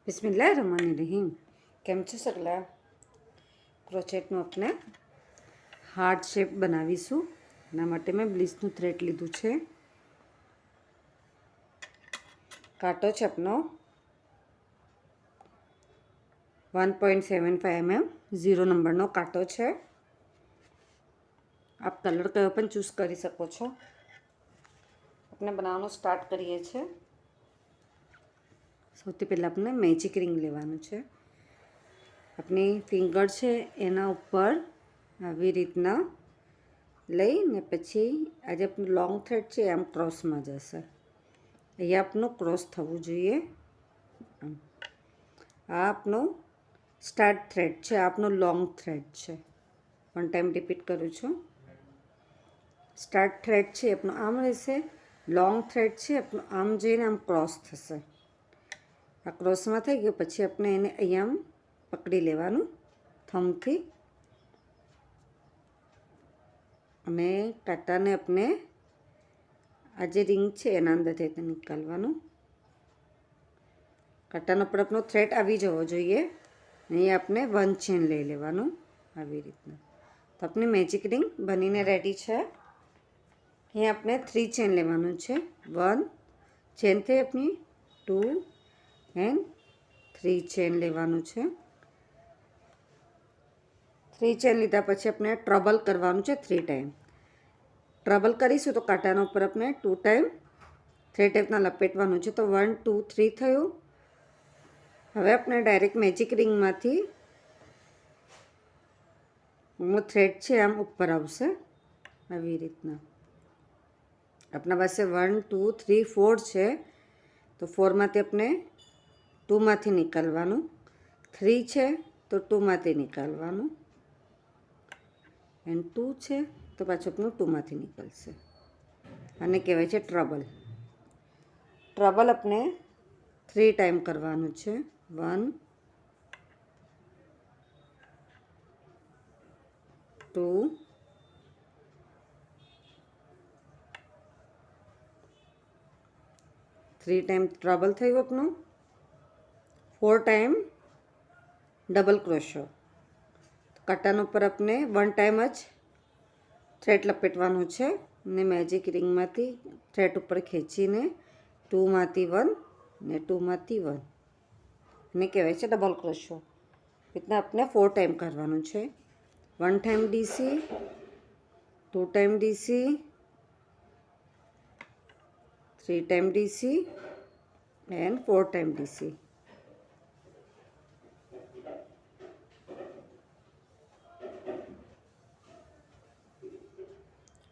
બિસ્મિલ્લાહિર્રહમાનિર્રહીમ. કેમ છો સગલા? ક્રોચેટનું આપણે હાર્ટ શેપ બનાવીશું. એના માટે મેં બ્લીચનું થ્રેડ લીધું છે. કાંટો છે આપનો 1.75 mm 0 નંબરનો કાંટો છે. આપ કલર કયો પણ ચૂઝ કરી શકો છો. આપણે બનાવવાનું સ્ટાર્ટ કરીએ છીએ. સૌથી પહેલાં આપણે મેજિક રિંગ લેવાનું છે. આપણી ફિંગર છે એના ઉપર આવી રીતના લઈને પછી આજે આપણું લોંગ થ્રેડ છે આમ ક્રોસમાં જશે. અહીંયા આપનું ક્રોસ થવું જોઈએ. આ આપનો સ્ટાર્ટ થ્રેડ છે, આપનો લોંગ થ્રેડ છે. વન ટાઈમ રિપીટ કરું છું. સ્ટાર્ટ થ્રેડ છે આપણું આમ રહેશે, લોંગ થ્રેડ છે આપણું આમ જઈને આમ ક્રોસ થશે. આ ક્રોસમાં થઈ ગયું પછી આપણે એને અહીંયા પકડી લેવાનું થંબથી અને કાંટાને આપણે આ જે રિંગ છે એના અંદરથી નીકાળવાનું. કાંટાના ઉપર આપણો થ્રેડ આવી જવો જોઈએ. અહીંયા આપણે 1 ચેન લઈ લેવાનું આવી રીતના. તો આપણી મેજિક રિંગ બનીને રેડી છે. અહીંયા આપણે 3 ચેન લેવાનું છે. 1 ચેનથી આપણી 2 એન્ડ 3 ચેન લેવાનું છે. 3 ચેન લીધા પછી આપણે ટ્રબલ કરવાનું છે 3 ટાઈમ. ટ્રબલ કરીશું તો કાંટાના ઉપર આપણે 2 ટાઈમ થ્રેડ રીતના લપેટવાનું છે. તો 1 2 3 થયું. હવે આપણે ડાયરેક્ટ મેજિક રિંગમાંથી થ્રેડ છે આમ ઉપર આવશે આવી રીતના. આપણા પાસે 1 2 3 4 છે તો 4માંથી આપણે 2માંથી નીકાળવાનું. 3 છે તો 2માંથી નીકાળવાનું એન્ડ 2 છે તો પાછું આપણું 2માંથી નીકળશે. આને કહેવાય છે ટ્રબલ. ટ્રબલ આપણે 3 ટાઈમ કરવાનું છે. 1 2 3 ટાઈમ ટ્રબલ થયું આપણું. 4 ટાઈમ ડબલ ક્રોશો. કાંટાના ઉપર આપણે 1 ટાઈમ જ થ્રેડ લપેટવાનું છે ને મેજિક રિંગમાંથી થ્રેડ ઉપર ખેંચીને 2માંથી 1 ને 2માંથી 1 ને કહેવાય છે ડબલ ક્રોશો. રીતના આપણે 4 ટાઈમ કરવાનું છે. 1 time DC, 2 time DC, 3 time DC and 4 time DC.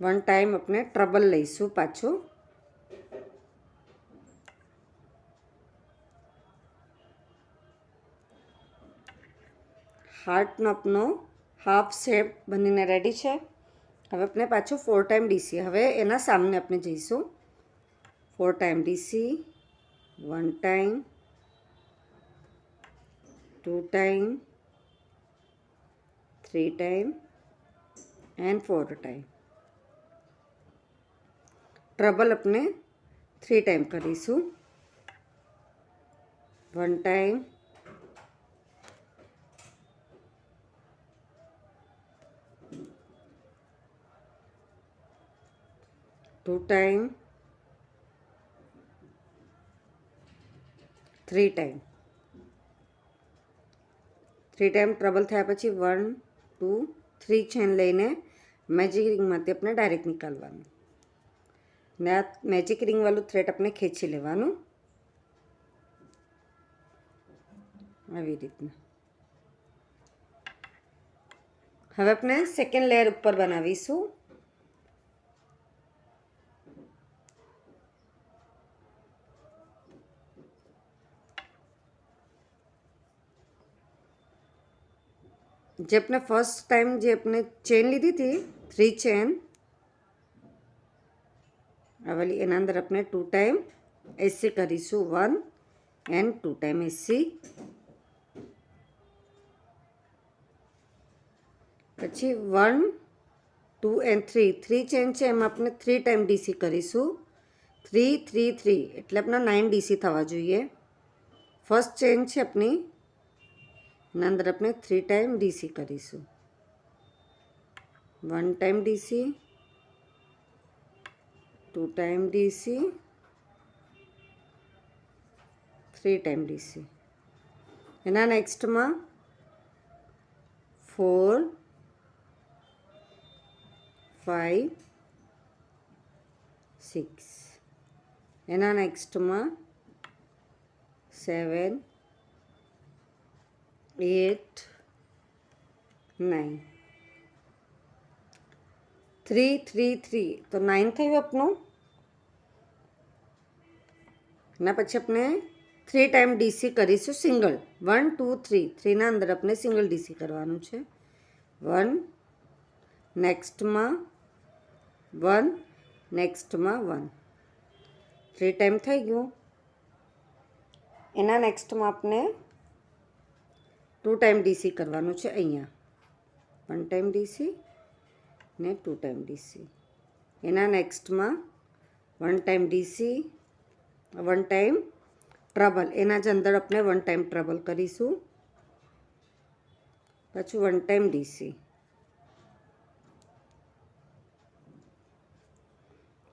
One time આપણે ટ્રબલ લઈશું પાછું. હાર્ટનો આપણો હાફ શેપ બનીને રેડી છે. હવે આપણે પાછું 4 ટાઈમ ડીસી. હવે એના સામને આપણે જઈશું. 4 time DC, 1 time, 2 time, 3 time and 4 time. Trouble આપણે 3 ટાઈમ કરીશું. 1 time, 2 time, 3 time. 3 time trouble થયા પછી 1 2 3 ચેન લઈને મેજિક રિંગમાંથી આપણે ડાયરેક્ટ નીકાળવાનું ને આ મેજિક રિંગવાળું થ્રેડ આપણે ખેંચી લેવાનું આવી રીતના. હવે આપણે સેકન્ડ લેયર ઉપર બનાવીશું. જે આપણે ફર્સ્ટ ટાઈમ જે આપણે ચેન લીધી હતી 3 ચેન આવેલી એના અંદર આપણે 2 ટાઈમ એસી કરીશું. 1 એન્ડ 2 ટાઈમ એસી. પછી 1 2 એન્ડ 3 ચેન છે એમાં આપણે 3 ટાઈમ ડીસી કરીશું. 3 3 3 એટલે આપણા 9 ડીસી થવા જોઈએ. ફર્સ્ટ ચેન છે આપણી, એના અંદર આપણે 3 ટાઈમ ડીસી કરીશું. 1 time DC, 2 time DC, 3 time DC. એના નેક્સ્ટમાં 4, 5, 6. એના નેક્સ્ટમાં 7, 8, 9. 3, 3, 3 તો 9 થયું આપણું. એના પછી આપણે 3 ટાઈમ ડીસી કરીશું સિંગલ. 1, 2, 3. 3ના અંદર આપણે સિંગલ ડીસી કરવાનું છે. 1, નેક્સ્ટમાં 1, નેક્સ્ટમાં 1. 3 ટાઈમ થઈ ગયું. એના નેક્સ્ટમાં આપણે 2 ટાઈમ ડીસી કરવાનું છે અહીંયા. 1 ટાઈમ ડીસી ને 2 ટાઈમ ડીસી. એના નેક્સ્ટમાં 1 ટાઈમ ડીસી, 1 ટાઈમ ટ્રબલ. એના જ અંદર આપણે 1 ટાઈમ ટ્રબલ કરીશું. પાછું 1 ટાઈમ ડીસી.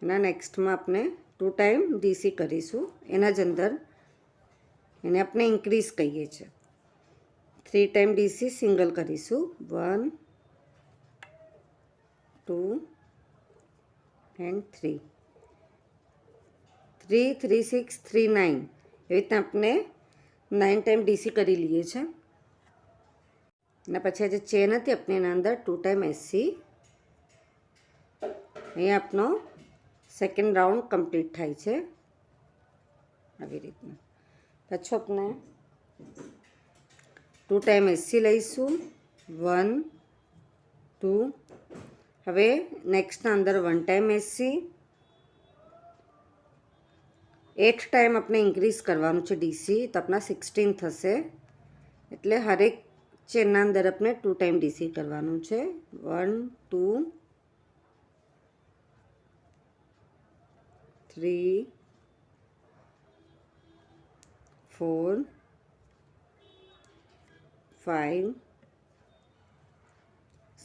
એના નેક્સ્ટમાં આપણે 2 ટાઈમ ડીસી કરીશું. એના જ અંદર એને આપણે ઇન્ક્રીઝ કહીએ છીએ. 3 ટાઈમ ડીસી સિંગલ કરીશું. 1, 2 એન્ડ 3. 3, 3, 6, 3, 9. એવી રીતના આપણે 9 ટાઈમ ડીસી કરી લઈએ છીએ. અને પછી આ જે ચેન હતી આપણે એના અંદર 2 ટાઈમ એસસી. અહીંયા આપણો સેકન્ડ રાઉન્ડ કમ્પ્લીટ થાય છે આવી રીતના. પછી આપણે 2 ટાઈમ એસસી લઈશું. 1, 2. હવે નેક્સ્ટના અંદર 1 ટાઈમ એસસી. 8 ટાઈમ આપણે ઇન્ક્રીઝ કરવાનું છે ડીસી, તો આપણા 16 થશે. એટલે હરેક ચેનના અંદર આપણે 2 ટાઈમ ડીસી કરવાનું છે. 1, 2, 3, 4, 5,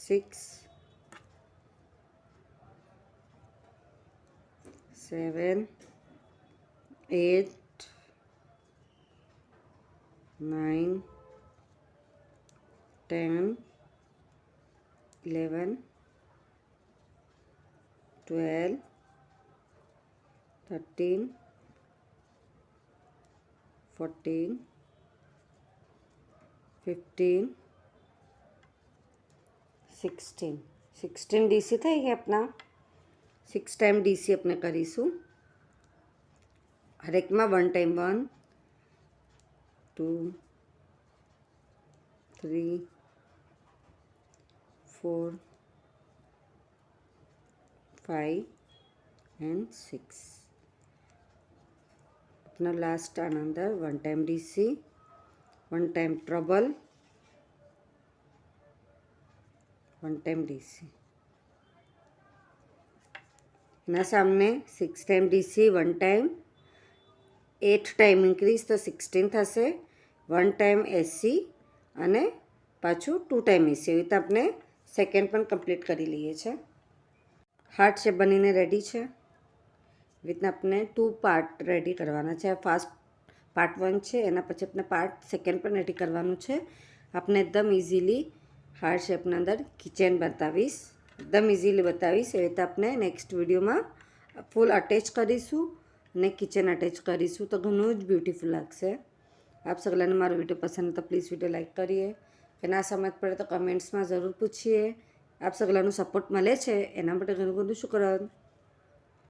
6, 7, 8, 9, 10, 11, 12, 13, 14, 15, 16. 16 ડીસી થઈ ગયા આપણા. 6 ટાઈમ ડીસી આપણે કરીશું. હરેકમાં 1 ટાઈમ 1, 2, 3, 4, 5 and 6. अपना लास्ट आना अंदर 1 time DC, 1 time trouble, 1 time DC. ना सामने 6 time DC, 1 time, 8 time increase तो 16 થશે. 1 टाइम एससी અને પાછું 2 टाइम एससी. એવી રીતે આપણે સેકન્ડ પણ કમ્પ્લીટ કરી લઈએ છીએ. હાર્ટ શેપ બનીને રેડી છે. એવી રીતના આપણે 2 પાર્ટ રેડી કરવાના છે. ફાસ્ટ પાર્ટ 1 છે, એના પછી આપણે પાર્ટ સેકન્ડ પણ રેડી કરવાનું છે. આપણે એકદમ ઇઝીલી હાર્ટ શેપના અંદર કિચન બતાવીશ, એકદમ ઇઝીલી બતાવીશ. એવી રીતે આપણે નેક્સ્ટ વિડીયોમાં ફૂલ અટેચ કરીશું અને કિચન અટેચ કરીશું, તો ઘણું જ બ્યુટીફુલ લાગશે. આપ સગલાને મારો વિડીયો પસંદ તો પ્લીઝ વિડીયો લાઈક કરીએ, કે ના સમજ પડે તો કમેન્ટ્સમાં જરૂર પૂછીએ. આપ સગલાનું સપોર્ટ મળે છે એના માટે ઘણું બધું શુક્ર.